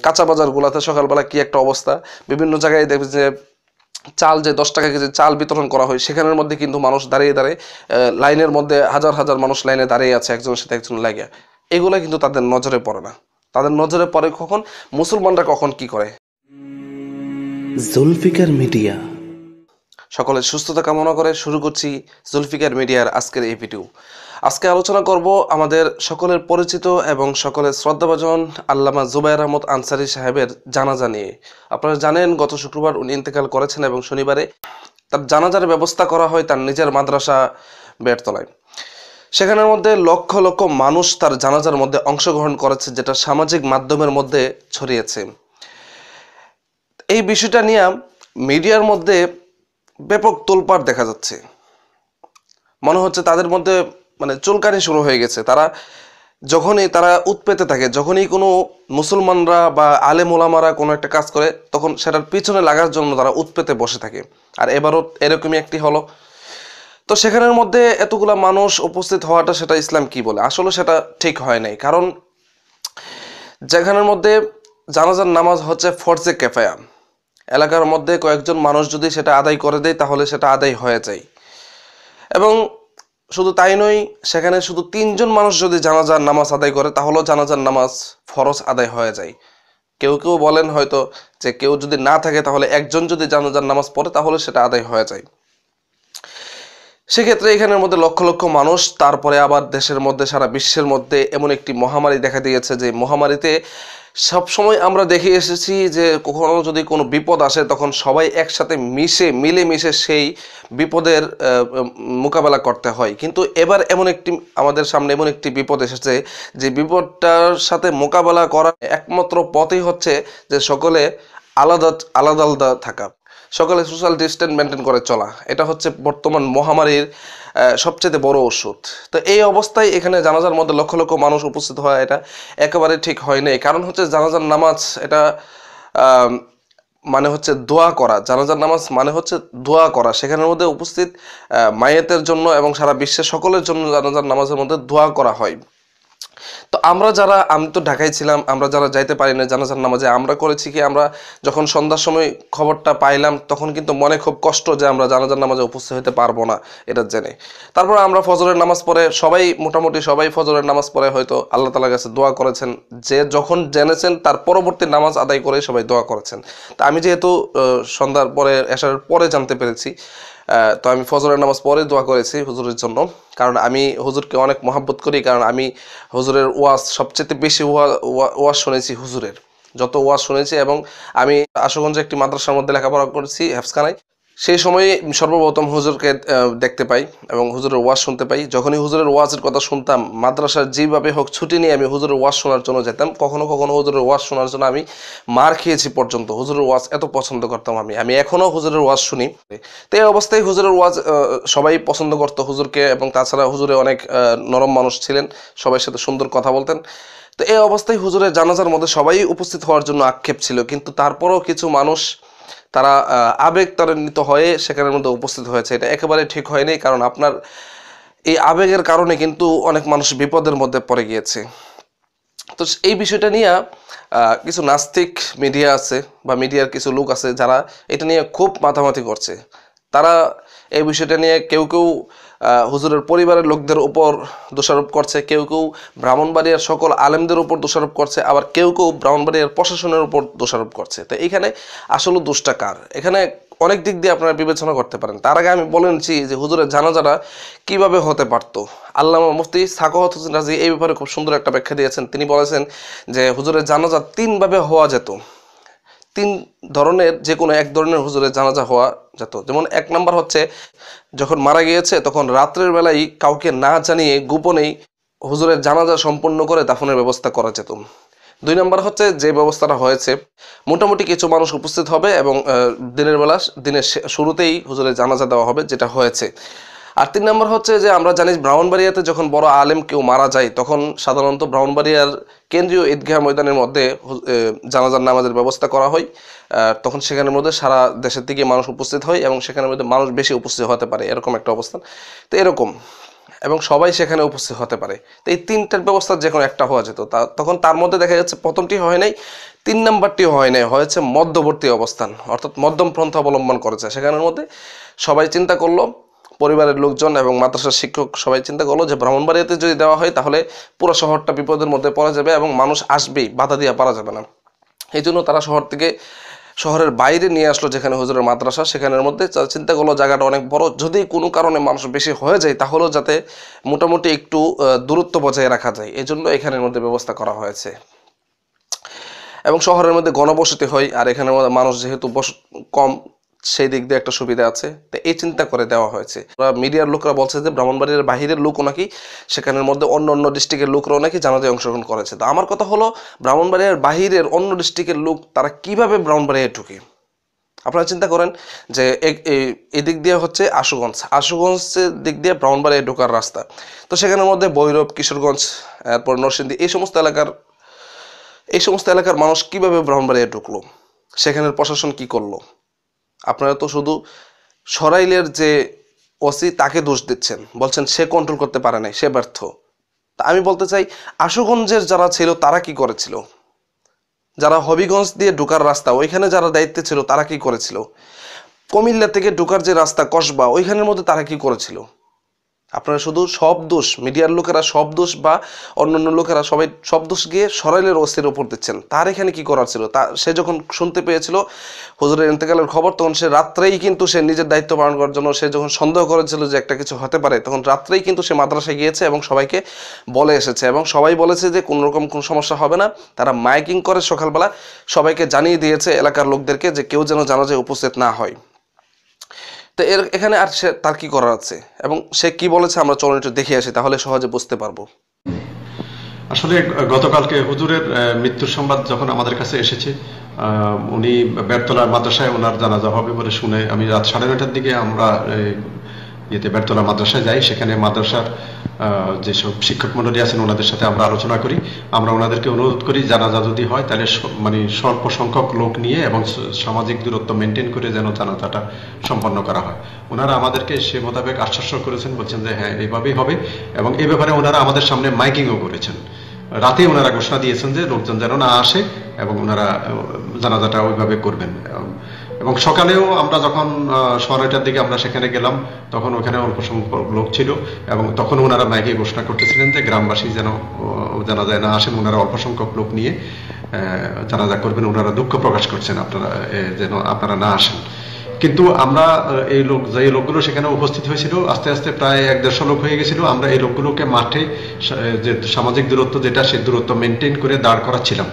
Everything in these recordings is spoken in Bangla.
কাঁচা বাজারগুলোতে সকালবেলা কি একটা অবস্থা, বিভিন্ন জায়গায় দেখবে যে চাল যে 10 টাকা কেজি চাল বিতরণ করা হয়, সেখানের মধ্যে কিন্তু মানুষ দাঁড়িয়ে দাঁড়িয়ে লাইনের মধ্যে হাজার হাজার মানুষ লাইনে দাঁড়িয়ে আছে একজনের সাথে একজন লাগে। এগুলো কিন্তু তাদের নজরে পড়ে না। তাদের নজরে পড়ে কখন মুসলমানরা কখন কি করে। জুলফিকার মিডিয়া। সকলের সুস্থতা কামনা করে শুরু করছি জুলফিকার মিডিয়ার আজকের এই ভিডিও। আজকে আলোচনা করব আমাদের সকলের পরিচিত এবং সকলের শ্রদ্ধাভাজন আল্লামা জুবায়ের আহমদ আনসারী সাহেবের জানাজা নিয়ে। আপনারা জানেন গত শুক্রবার উনি ইন্তেকাল করেছেন এবং শনিবারে তার জানাজার ব্যবস্থা করা হয় তার নিজের মাদ্রাসা বেড়তলায়। সেখানের মধ্যে লক্ষ লক্ষ মানুষ তার জানাজার মধ্যে অংশগ্রহণ করেছে, যেটা সামাজিক মাধ্যমের মধ্যে ছড়িয়েছে। এই বিষয়টা নিয়ে মিডিয়ার মধ্যে ব্যাপক তোলপাড় দেখা যাচ্ছে। মনে হচ্ছে তাদের মধ্যে চুলকানি শুরু হয়ে গেছে। যখনই তারা উৎপেতে থাকে, যখনই কোনো মুসলমানরা বা আলেম ওলামারা কোনো একটা কাজ করে, তখন সেটার পিছনে লাগার জন্য তারা উৎপেতে বসে থাকে। আর এবারও এরকমই একটি হলো। তো সেখানের মধ্যে এতগুলা মানুষ উপস্থিত হওয়াটা, সেটা ইসলাম কি বলে? আসলে সেটা ঠিক হয় নাই। কারণ যেখানের মধ্যে জানাজার নামাজ হচ্ছে ফরজে কেফায়া, এলাকার মধ্যে কয়েকজন মানুষ যদি সেটা আদায় করে দেয় তাহলে সেটা আদায় হয়ে যায়। এবং শুধু তাই নয়, সেখানে শুধু 3 জন মানুষ যদি জানাজার নামাজ আদায় করে তাহলেও জানাজার নামাজ ফরজ আদায় হয়ে যায়। কেউ কেউ বলেন হয়তো যে কেউ যদি না থাকে তাহলে একজন যদি জানাজার নামাজ পড়ে তাহলে সেটা আদায় হয়ে যায়। সেক্ষেত্রে এখানের মধ্যে লক্ষ লক্ষ মানুষ, তারপরে আবার দেশের মধ্যে সারা বিশ্বের মধ্যে এমন একটি মহামারী দেখা দিয়েছে যে মহামারীতে সবসময় আমরা দেখে এসেছি যে কখনো যদি কোনো বিপদ আসে তখন সবাই একসাথে মিলেমিশে সেই বিপদের মোকাবেলা করতে হয়। কিন্তু এবার আমাদের সামনে এমন একটি বিপদ এসেছে যে বিপদটার সাথে মোকাবেলা করার একমাত্র পথই হচ্ছে যে সকলে আলাদা আলাদা থাকা, সকলে সোশ্যাল ডিস্টেন্স মেনটেন করে চলা। এটা হচ্ছে বর্তমান মহামারীর সবচেয়ে বড় ওষুধ। তো এই অবস্থায় এখানে জানাজার মধ্যে লক্ষ লক্ষ মানুষ উপস্থিত হয়, এটা একেবারে ঠিক হয় নাই। কারণ হচ্ছে জানাজার নামাজ এটা হচ্ছে দোয়া করা। জানাজার নামাজ হচ্ছে দোয়া করা। সেখানের মধ্যে উপস্থিত মাইয়েতের জন্য এবং সারা বিশ্বের সকলের জন্য জানাজার নামাজের মধ্যে দোয়া করা হয়। তো আমি তো ঢাকায় ছিলাম, আমরা যারা যাইতে পারি না জানাজার নামাজে, আমরা করেছি কি, আমরা যখন সন্ধ্যার সময় খবরটা পাইলাম তখন কিন্তু মনে খুব কষ্ট যে আমরা জানাজার নামাজে উপস্থিত হতে পারবো না এটা জেনে। তারপর আমরা ফজরের নামাজ পড়ে মোটামুটি সবাই ফজরের নামাজ পড়ে হয়তো আল্লাহ তাআলার কাছে দোয়া করেছেন, যে যখন জেনেছেন তার পরবর্তী নামাজ আদায় করে সবাই দোয়া করেছেন। তা আমি যেহেতু সন্ধ্যার পরে এশার পরে জানতে পেরেছি, তো আমি ফজরের নামাজ পরে দোয়া করেছি হুজুরের জন্য। কারণ আমি হুজুরকে অনেক মহাব্বত করি, কারণ আমি হুজুরের ওয়াজ সবচেয়ে বেশি ওয়াজ শুনেছি হুজুরের, যত ওয়াজ শুনেছি। এবং আমি আশুগঞ্জে একটি মাদ্রাসার মধ্যে লেখাপড়া করেছি, হেফজখানায়। সেই সময়ে সর্বপ্রথম হুজুরকে দেখতে পাই এবং হুজুরের ওয়াজ শুনতে পাই। যখনই হুজুরের ওয়াজের কথা শুনতাম, মাদ্রাসার যেভাবে হোক ছুটি নিয়ে আমি হুজুরের ওয়াজ শোনার জন্য যেতাম। কখনো কখনো হুজুরের ওয়াজ শোনার জন্য আমি মার খেয়েছি পর্যন্ত। হুজুরের ওয়াজ এত পছন্দ করতাম আমি এখনও হুজুরের ওয়াজ শুনি। তো এই অবস্থায় হুজুরের ওয়াজ সবাই পছন্দ করতো হুজুরকে, এবং তাছাড়া হুজুরে অনেক নরম মানুষ ছিলেন, সবার সাথে সুন্দর কথা বলতেন। তো এই অবস্থায় হুজুরের জানাজার মধ্যে সবাই উপস্থিত হওয়ার জন্য আক্ষেপ ছিল, কিন্তু তারপরও কিছু মানুষ তারা আবেগতাড়িত হয়ে সেখানের মধ্যে উপস্থিত হয়েছে। এটা একেবারে ঠিক হয়নি, কারণ আপনার এই আবেগের কারণে কিন্তু অনেক মানুষ বিপদের মধ্যে পড়ে গিয়েছে। তো এই বিষয়টা নিয়ে কিছু নাস্তিক মিডিয়া আছে বা মিডিয়ার কিছু লোক আছে যারা এটা নিয়ে খুব মাথামাতি করছে। তারা এই বিষয়টা নিয়ে কেউ কেউ হুজুরের পরিবারের লোকদের উপর দোষারোপ করছে, কেউ কেউ ব্রাহ্মণবাড়িয়ার সকল আলেমদের উপর দোষারোপ করছে, আবার কেউ কেউ ব্রাহ্মণবাড়িয়ার প্রশাসনের উপর দোষারোপ করছে। তো এইখানে আসলে দোষটা কার? এখানে অনেক দিক দিয়ে আপনারা বিবেচনা করতে পারেন। তার আগে আমি বলেছি যে হুজুরের জানাজাটা কিভাবে হতে পারতো। আল্লামা মুফতি সাখাওয়াত হোসেন রাজি এই ব্যাপারে খুব সুন্দর একটা ব্যাখ্যা দিয়েছেন। তিনি বলেছেন যে হুজুরের জানাজা 3 ভাবে হওয়া যেত। 3 ধরনের যে কোনো এক ধরনের হুজুরের জানাজা হওয়া যেত। যেমন 1 নম্বর হচ্ছে যখন মারা গিয়েছে তখন রাত্রের বেলায় কাউকে না জানিয়ে গোপনেই হুজুরের জানাজা সম্পন্ন করে দাফনের ব্যবস্থা করা যেত। 2 নম্বর হচ্ছে যে ব্যবস্থাটা হয়েছে, মোটামুটি কিছু মানুষ উপস্থিত হবে এবং দিনের শুরুতেই হুজুরের জানাজা দেওয়া হবে, যেটা হয়েছে। আর 3 নম্বর হচ্ছে যে আমরা জানি ব্রাহ্মণবাড়িয়াতে যখন বড় আলেম কেউ মারা যায় তখন সাধারণত ব্রাহ্মণবাড়িয়ার কেন্দ্রীয় ঈদগাহ ময়দানের মধ্যে জানাজার নামাজের ব্যবস্থা করা হয়। তখন সেখানের মধ্যে সারা দেশের থেকে মানুষ উপস্থিত হয় এবং সেখানের মধ্যে মানুষ বেশি উপস্থিত হতে পারে, এরকম একটা অবস্থান। তো এরকম এবং সবাই সেখানে উপস্থিত হতে পারে। তো এই তিনটার ব্যবস্থা যে কোনো একটা হওয়া যেত। তখন তার মধ্যে দেখা যাচ্ছে প্রথমটি হয় নাই, 3 নাম্বারটিও হয় নাই, হয়েছে মধ্যবর্তী অবস্থান, অর্থাৎ মধ্যম পন্থা অবলম্বন করেছে। সেখানের মধ্যে সবাই চিন্তা করলো, পরিবারের লোকজন এবং মাদ্রাসার শিক্ষক সবাই চিন্তা করলো যে ব্রাহ্মণবাড়িয়াতে যদি দেওয়া হয় তাহলে পুরো শহরটা বিপদের মধ্যে পড়া যাবে এবং মানুষ আসবেই, বাধা দিয়ে পারা যাবে না। এই জন্য তারা শহরের বাইরে নিয়ে আসলো যেখানে হুজুরের মাদ্রাসা, সেখানের মধ্যে চিন্তা করলো জায়গাটা অনেক বড়, যদি কোনো কারণে মানুষ বেশি হয়ে যায় তাহলেও যাতে মোটামুটি একটু দূরত্ব বজায় রাখা যায়, এই জন্য এখানের মধ্যে ব্যবস্থা করা হয়েছে। এবং শহরের মধ্যে ঘনবসতি হয়, আর এখানের মধ্যে মানুষ যেহেতু কম, সেই দিক দিয়ে একটা সুবিধা আছে, তো এই চিন্তা করে দেওয়া হয়েছে। মিডিয়ার লোকরা বলছে যে ব্রাহ্মণবাড়িয়ার বাহিরের লোকও নাকি, সেখানের মধ্যে অন্য অন্য ডিস্ট্রিক্টের লোকরাও নাকি জানাজায় অংশগ্রহণ করেছে। তো আমার কথা হলো, ব্রাহ্মণবাড়িয়ার বাহিরের অন্য ডিস্ট্রিক্টের লোক তারা কিভাবে ব্রাহ্মণবাড়িয়ায় ঢুকে? আপনারা চিন্তা করেন যে এদিক দিয়ে হচ্ছে আশুগঞ্জের দিক দিয়ে ব্রাহ্মণবাড়িয়ায় ঢোকার রাস্তা, তো সেখানের মধ্যে ভৈরব, কিশোরগঞ্জ, এরপর নরসিংদী, এই সমস্ত এলাকার মানুষ কিভাবে ব্রাহ্মণবাড়িয়ায় ঢুকলো? সেখানের প্রশাসন কি করলো? আপনারা তো শুধু সরাইলের যে ওসি তাকে দোষ দিচ্ছেন, বলছেন সে কন্ট্রোল করতে পারে নাই, সে ব্যর্থ। তা আমি বলতে চাই, আশুগঞ্জের যারা ছিল তারা কি করেছিল? যারা হবিগঞ্জ দিয়ে ঢোকার রাস্তা, ওইখানে যারা দায়িত্বে ছিল তারা কি করেছিল? কুমিল্লা থেকে ঢোকার যে রাস্তা কসবা, ওইখানের মধ্যে তারা কি করেছিল? আপনারা শুধু সব দোষ, মিডিয়ার লোকেরা সব দোষ বা অন্যান্য লোকেরা সবাই সব দোষ গিয়ে সরাইলের ওসির ওপর দিচ্ছেন। তার এখানে কি করার ছিল? সে যখন শুনতে পেয়েছিল হুজুরের ইন্তেকালের খবর, তখন সে রাত্রেই কিন্তু সে নিজের দায়িত্ব পালন করার জন্য, সে যখন সন্দেহ করেছিল যে একটা কিছু হতে পারে, তখন রাত্রেই কিন্তু সে মাদ্রাসায় গিয়েছে এবং সবাইকে বলে এসেছে, এবং সবাই বলেছে যে কোনো রকম কোনো সমস্যা হবে না। তারা মাইকিং করে সকালবেলা সবাইকে জানিয়ে দিয়েছে, এলাকার লোকদেরকে, যে কেউ যেন জানাজায় উপস্থিত না হয়। তো এখানে আর তার কি করার আছে, এবং সে কি বলেছে আমরা চলুন একটু দেখে আসি, তাহলে সহজে বুঝতে পারবো। আসলে গতকালকে হুজুরের মৃত্যুর সংবাদ যখন আমাদের কাছে এসেছে, উনি বেরতলা মাদ্রাসায় ওনার জানাজা হবে বলে শুনে আমি রাত 9:30টার দিকে আমরা বেরতলা মাদ্রাসায় যাই। সেখানে মাদ্রাসার যেসব শিক্ষক মন্ডলী আছেন ওনাদের সাথে আমরা আলোচনা করি। আমরা ওনাদেরকে অনুরোধ করি জানাজা যদি হয় তাহলে মানে স্বল্প সংখ্যক লোক নিয়ে এবং সামাজিক দূরত্ব মেনটেন করে যেন জানাজাটা সম্পন্ন করা হয়। ওনারা আমাদেরকে সে মোতাবেক আশ্বাস করেছেন, বলছেন যে হ্যাঁ এভাবেই হবে, এবং এ ব্যাপারে ওনারা আমাদের সামনে মাইকিংও করেছেন। রাতে ওনারা ঘোষণা দিয়েছেন যে লোকজন যেন না আসে এবং ওনারা জানাজাটা ওইভাবে করবেন। এবং সকালেও আমরা যখন 9:30টার দিকে আমরা সেখানে গেলাম, তখন ওখানে অল্প সংখ্যক লোক ছিল, এবং তখন ওনারা মাইকে ঘোষণা করতেছিলেন যে গ্রামবাসী যেন জানাজায় না আসেন, ওনারা অল্প সংখ্যক লোক নিয়ে জানাজা করবেন। ওনারা দুঃখ প্রকাশ করছেন যেন আপনারা না আসেন। কিন্তু আমরা যে লোকগুলো সেখানে উপস্থিত হয়েছিল, আস্তে আস্তে প্রায় 1-150 লোক হয়ে গেছিল। আমরা এই লোকগুলোকে মাঠে যে সামাজিক দূরত্ব যেটা, সেই দূরত্ব মেনটেন করে দাঁড় করাচ্ছিলাম।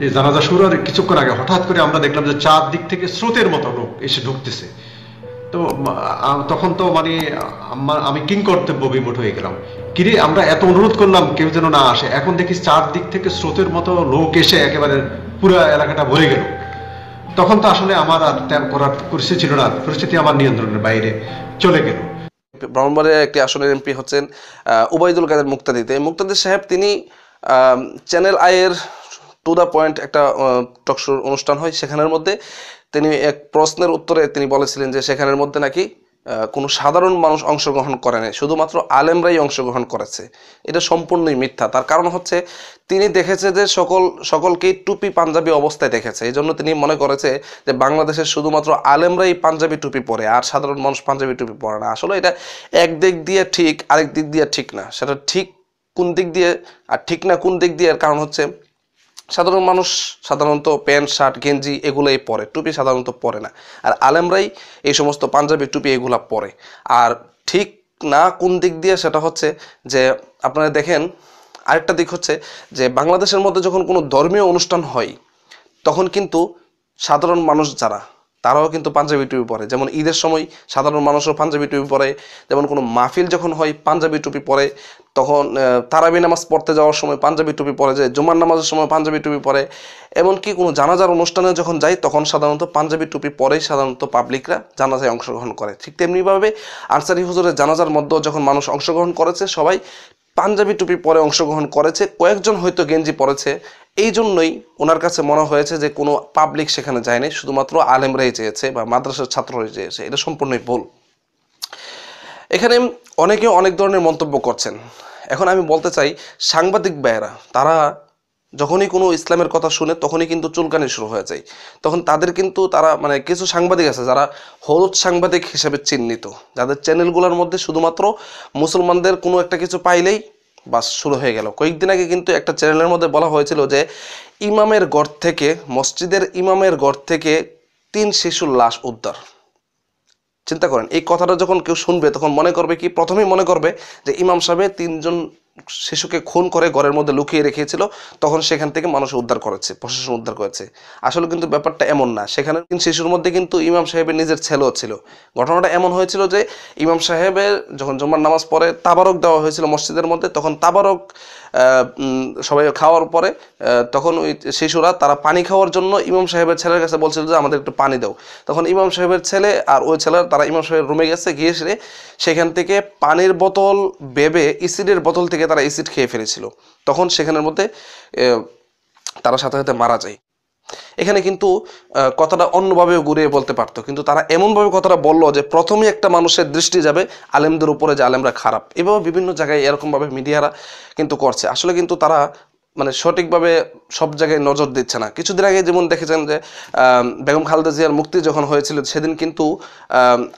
এই জানাজা শুরু হওয়ার কিছুক্ষণ আগে হঠাৎ করে আমরা দেখলাম যে চারদিক থেকে স্রোতের মতো লোক এসে ঢুকতেছে। তো তখন তো মানে আমি কিংকর্তব্য বিমূঢ় হয়ে গেলাম, কিরে আমরা এত অনুরোধ করলাম কেউ যেন না আসে, এখন দেখি চারদিক থেকে স্রোতের মতো লোক এসে একেবারে পুরো এলাকাটা ভরে গেল। তখন তো আসলে আমার আর ত্যাগ করার পরিস্থিতি ছিল না, পরিস্থিতি আমার নিয়ন্ত্রণের বাইরে চলে গেল। ব্রাহ্মণবাড়িয়ার একটি আসনের এমপি হচ্ছেন উবাইদুল কাদের মুক্তাদিতে। মুক্তাদির সাহেব তিনি চ্যানেল আইয়ের টু দ্য পয়েন্ট একটা টকশোর অনুষ্ঠান হয়, সেখানের মধ্যে তিনি এক প্রশ্নের উত্তরে তিনি বলেছিলেন যে সেখানের মধ্যে নাকি কোনো সাধারণ মানুষ অংশগ্রহণ করে নাই, শুধুমাত্র আলেমরাই অংশগ্রহণ করেছে। এটা সম্পূর্ণই মিথ্যা। তার কারণ হচ্ছে তিনি দেখেছে যে সকলকেই টুপি পাঞ্জাবি অবস্থায় দেখেছে, এই জন্য তিনি মনে করেছে যে বাংলাদেশের শুধুমাত্র আলেমরাই পাঞ্জাবি টুপি পরে, আর সাধারণ মানুষ পাঞ্জাবি টুপি পরে না। আসলে এটা এক দিক দিয়ে ঠিক, আরেক দিক দিয়ে ঠিক না। সেটা ঠিক কোন দিক দিয়ে আর ঠিক না কোন দিক দিয়ে, এর কারণ হচ্ছে সাধারণ মানুষ সাধারণত প্যান্ট শার্ট গেঞ্জি এগুলোই পরে, টুপি সাধারণত পরে না, আর আলেমরাই এই সমস্ত পাঞ্জাবি টুপি এগুলা পরে। আর ঠিক না কোন দিক দিয়ে, সেটা হচ্ছে যে আপনারা দেখেন, আরেকটা দিক হচ্ছে যে বাংলাদেশের মধ্যে যখন কোনো ধর্মীয় অনুষ্ঠান হয় তখন কিন্তু সাধারণ মানুষ যারা, তারাও কিন্তু পাঞ্জাবি টুপি পরে। যেমন ঈদের সময় সাধারণ মানুষও পাঞ্জাবি টুপি পরে, যেমন কোনো মাহফিল যখন হয় পাঞ্জাবি টুপি পরে, তখন তারাবি নামাজ পড়তে যাওয়ার সময় পাঞ্জাবি টুপি পরে যায়, জুমার নামাজের সময় পাঞ্জাবি টুপি পরে, এমনকি কোনো জানাজার অনুষ্ঠানে যখন যায় তখন সাধারণত পাঞ্জাবি টুপি পরেই সাধারণত পাবলিকরা জানাজায় অংশগ্রহণ করে। ঠিক তেমনিভাবে আনসারি হুজুরের জানাজার মধ্যেও যখন মানুষ অংশগ্রহণ করেছে সবাই পাঞ্জাবি টুপি পরে অংশগ্রহণ করেছে, কয়েকজন হয়তো গেঞ্জি পরেছে। এই জন্যই ওনার কাছে মনে হয়েছে যে কোনো পাবলিক সেখানে যায়নি, শুধুমাত্র আলেমরাই চেয়েছে বা মাদ্রাসার ছাত্ররাই চেয়েছে। এটা সম্পূর্ণই ভুল। এখানে অনেকে অনেক ধরনের মন্তব্য করছেন। এখন আমি বলতে চাই, সাংবাদিক ভাইয়েরা তারা যখনই কোনো ইসলামের কথা শুনে তখনই কিন্তু চুলকানি শুরু হয়ে যায়। তখন তাদের কিন্তু তারা মানে কিছু সাংবাদিক আছে যারা হলুদ সাংবাদিক হিসেবে চিহ্নিত, যাদের চ্যানেলগুলোর মধ্যে শুধুমাত্র মুসলমানদের কোনো একটা কিছু পাইলেই বাস শুরু হয়ে গেল। কয়েকদিন আগে কিন্তু একটা চ্যানেলের মধ্যে বলা হয়েছিল যে ইমামের ঘর থেকে, মসজিদের ইমামের ঘর থেকে 3 শিশুর লাশ উদ্ধার। চিন্তা করেন, এই কথাটা যখন কেউ শুনবে তখন মনে করবে কি, প্রথমেই মনে করবে যে ইমাম সাহেব 3 জন শিশুকে খুন করে ঘরের মধ্যে লুকিয়ে রেখেছিল, তখন সেখান থেকে মানুষ উদ্ধার করেছে, প্রশাসন উদ্ধার করেছে। আসলে কিন্তু ব্যাপারটা এমন না। সেখানে শিশুর মধ্যে কিন্তু ইমাম সাহেবের নিজের ছেলেও ছিল। ঘটনাটা এমন হয়েছিল যে ইমাম সাহেবের যখন জুমার নামাজ পড়ে তাবারক দেওয়া হয়েছিল মসজিদের মধ্যে, তখন তাবারক সবাই খাওয়ার পরে তখন ওই শিশুরা তারা পানি খাওয়ার জন্য ইমাম সাহেবের ছেলের কাছে বলছিল যে আমাদের একটু পানি দাও। তখন ইমাম সাহেবের ছেলে আর ওই ছেলের তারা ইমাম সাহেবের রুমে গেছে, গিয়ে সেখান থেকে পানির বোতল ভেবে এসিডের বোতল থেকে তারা এসিড খেয়ে ফেলেছিল। তখন সেখানের মধ্যে তারা সাথে সাথে মারা যায়। এখানে কিন্তু কথাটা অন্যভাবেও ঘুরিয়ে বলতে পারতো, কিন্তু তারা এমনভাবে কথাটা বললো যে প্রথমেই একটা মানুষের দৃষ্টি যাবে আলেমদের উপরে যে আলেমরা খারাপ। এভাবে বিভিন্ন জায়গায় এরকমভাবে মিডিয়ারা কিন্তু করছে। আসলে কিন্তু তারা মানে সঠিকভাবে সব জায়গায় নজর দিচ্ছে না। কিছুদিন আগে যেমন দেখেছেন যে বেগম খালেদা জিয়ার মুক্তি যখন হয়েছিল, সেদিন কিন্তু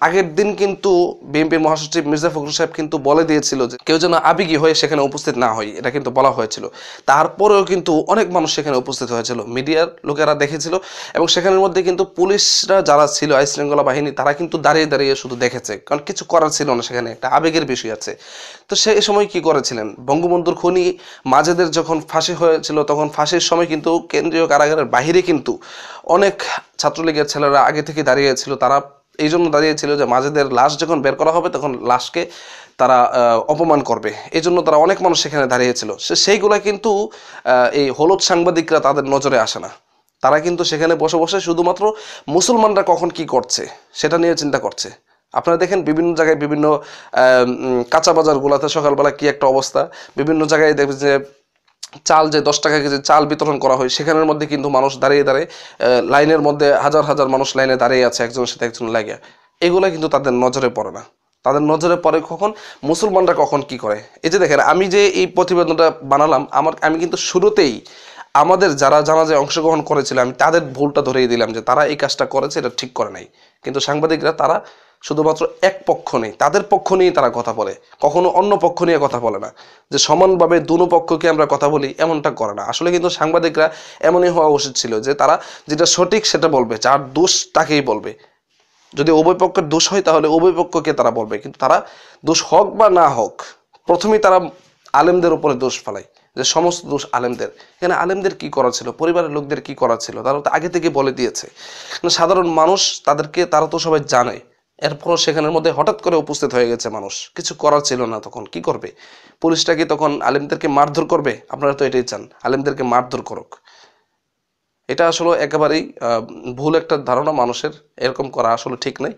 আগের দিন কিন্তু বিএনপির মহাসচিব মির্জা ফখরুল সাহেব কিন্তু বলে দিয়েছিল যে কেউ যেন আবেগী হয়ে সেখানে উপস্থিত না হয়, এটা কিন্তু বলা হয়েছিল। তারপরেও কিন্তু অনেক মানুষ সেখানে উপস্থিত হয়েছিল, মিডিয়ার লোকেরা দেখেছিল, এবং সেখানের মধ্যে কিন্তু পুলিশরা যারা ছিল, আইনশৃঙ্খলা বাহিনী, তারা কিন্তু দাঁড়িয়ে দাঁড়িয়ে শুধু দেখেছে, কারণ কিছু করার ছিল না, সেখানে একটা আবেগের বিষয় আছে। তো সেই সময় কি করেছিলেন, বঙ্গবন্ধুর খুনি মাজেদের যখন ফাঁসি হয়েছিল, তখন ফাঁসির সময় কিন্তু কেন্দ্রীয় কারাগারের বাহিরে কিন্তু অনেক ছাত্রলীগের ছেলেরা আগে থেকে দাঁড়িয়েছিল। তারা এই জন্য দাঁড়িয়েছিল যে মাজেদের লাশ যখন বের করা হবে তখন লাশকে তারা অপমান করবে, এই জন্য তারা অনেক মানুষ সেখানে দাঁড়িয়েছিল। সেইগুলা কিন্তু এই হলুদ সাংবাদিকরা তাদের নজরে আসে না। তারা কিন্তু সেখানে বসে বসে শুধুমাত্র মুসলমানরা কখন কি করছে সেটা নিয়ে চিন্তা করছে। আপনারা দেখেন বিভিন্ন জায়গায়, বিভিন্ন কাঁচা বাজারগুলোতে সকালবেলা কি একটা অবস্থা। বিভিন্ন জায়গায় দেখবেন যে চাল যে 10 টাকা কেজি চাল বিতরণ করা হয়, সেখানের মধ্যে কিন্তু মানুষ দাঁড়িয়ে দাঁড়িয়ে লাইনের মধ্যে হাজার হাজার মানুষ লাইনে দাঁড়িয়ে আছে, একজনের সাথে একজন লাগে। এগুলো কিন্তু তাদের নজরে পড়ে না। তাদের নজরে পড়ে কখন মুসলমানরা কখন কি করে। এই যে দেখেন, আমি যে এই প্রতিবেদনটা বানালাম, আমি কিন্তু শুরুতেই আমাদের যারা জানাজায় অংশগ্রহণ করেছিল আমি তাদের ভুলটা ধরিয়ে দিলাম যে তারা এই কাজটা করেছে, এটা ঠিক করে নাই। কিন্তু সাংবাদিকরা তারা শুধুমাত্র এক পক্ষ নেই, তাদের পক্ষ নিয়ে তারা কথা বলে, কখনো অন্য পক্ষ নিয়ে কথা বলে না, যে সমানভাবে দুনো পক্ষকে আমরা কথা বলি, এমনটা করে না। আসলে কিন্তু সাংবাদিকরা এমনই হওয়া উচিত ছিল যে তারা যেটা সঠিক সেটা বলবে, যার দোষ তাকেই বলবে। যদি উভয় পক্ষের দোষ হয় তাহলে উভয় পক্ষকে তারা বলবে, কিন্তু তারা দোষ হোক বা না হোক প্রথমেই তারা আলেমদের উপরে দোষ ফেলায়, যে সমস্ত দোষ আলেমদের। এখানে আলেমদের কি করা ছিল, পরিবারের লোকদের কি করা ছিল, তারা তো আগে থেকে বলে দিয়েছে। সাধারণ মানুষ তারা তো সবাই জানে, এরপরও সেখানের মধ্যে হঠাৎ করে উপস্থিত হয়ে গেছে মানুষ, কিছু করার ছিল না। তখন কি করবে পুলিশটা? কি তখন আলেমদেরকে মারধর করবে? আপনারা তো এটাই চান, আলেমদেরকে মারধর করুক। এটা আসলে একেবারেই ভুল একটা ধারণা মানুষের, এরকম করা আসলে ঠিক নাই।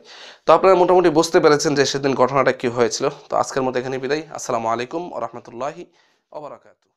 তো আপনারা মোটামুটি বুঝতে পেরেছেন যে সেদিন ঘটনাটা কি হয়েছিল। তো আজকের মতো এখানে বিদায়। আসসালামু আলাইকুম ওয়া রাহমাতুল্লাহি ওয়া বারাকাতুহু।